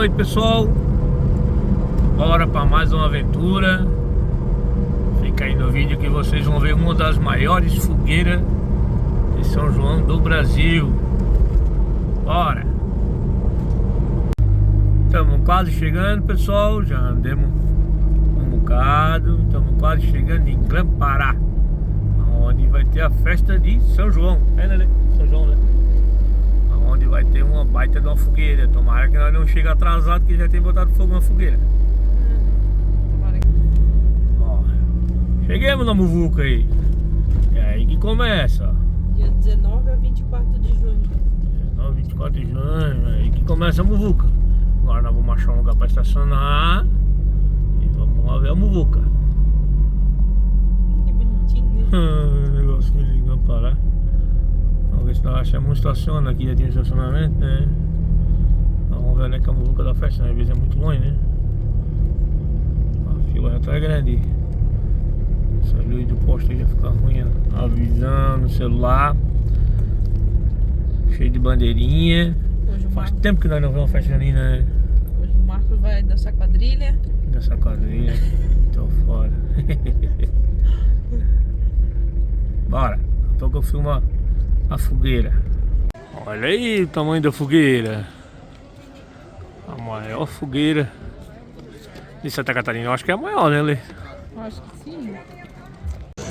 noite, pessoal. Bora para mais uma aventura. Fica aí no vídeo que vocês vão ver uma das maiores fogueiras de São João do Brasil. Bora. Estamos quase chegando, pessoal. Já andemos um bocado. Estamos quase chegando em Grã-Pará, onde vai ter a festa de São João. É, né? São João, né? Onde vai ter uma baita de uma fogueira. Tomara que nós não chegue atrasado, que já tem botado fogo na fogueira. Ó, cheguemos na muvuca aí. É aí que começa, ó. Dia 19 a 24 de junho. 19, 24 de junho, é aí que começa a muvuca. Agora nós vamos achar um lugar para estacionar e vamos lá ver a muvuca. Que bonitinho, né? Negocinho de Grã-Pará. Vamos ver se nós achamos um estaciona aqui, já tem estacionamento, né? Vamos ver, né, que a muvuca da festa, né? Às vezes é muito longe, né? A fila já tá grande. Essa luz do poste já fica ruim, ó. Avisando no celular. Cheio de bandeirinha. Faz tempo que nós não vemos uma festa ali, né? Hoje o Marcos vai dançar quadrilha. Dessa quadrilha. Tô fora. Bora. Daqui a pouco eu filmo a fogueira. Olha aí o tamanho da fogueira. A maior fogueira de Santa Catarina. Eu acho que é a maior, né, Lê? Acho que sim.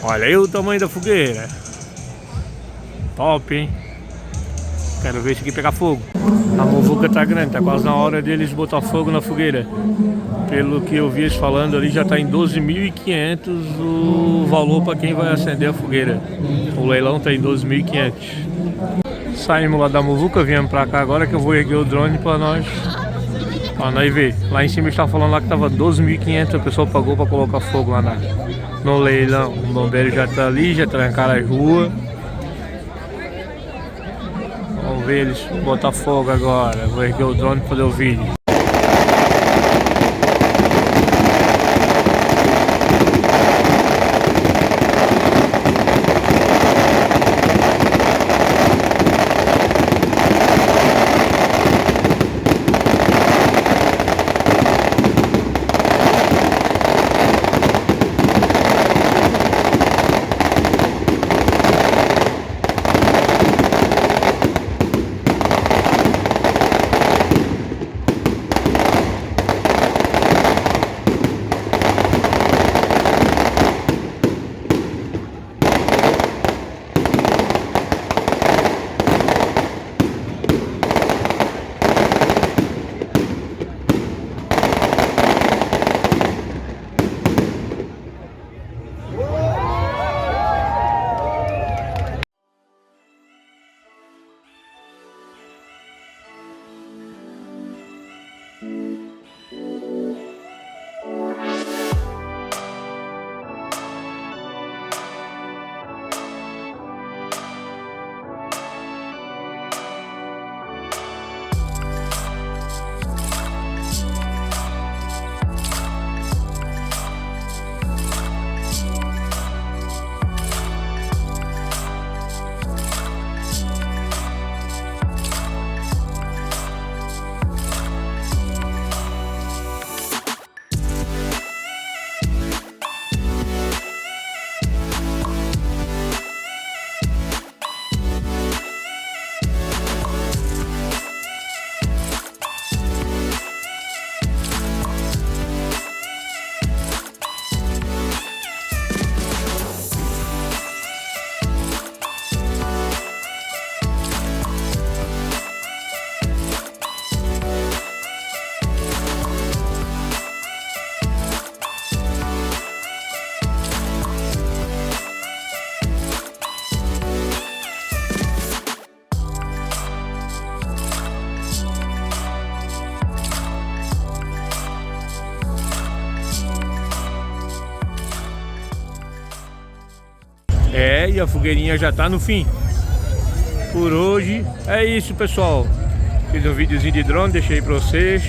Olha aí o tamanho da fogueira. Top, hein? Quero ver isso aqui pegar fogo. A muvuca tá grande, tá quase na hora deles botar fogo na fogueira. Pelo que eu vi eles falando ali, já tá em 12.500 o valor para quem vai acender a fogueira. O leilão tá em 12.500. Saímos lá da muvuca, viemos pra cá agora que eu vou erguer o drone pra nós ver. Lá em cima eles estavam falando lá que tava 12.500, a pessoa pagou pra colocar fogo lá no leilão. O bombeiro já tá ali, já trancaram as ruas. Vamos ver eles botar fogo agora. Vou erguer o drone para fazer o vídeo. E a fogueirinha já tá no fim. Por hoje é isso, pessoal. Fiz um videozinho de drone, deixei pra vocês.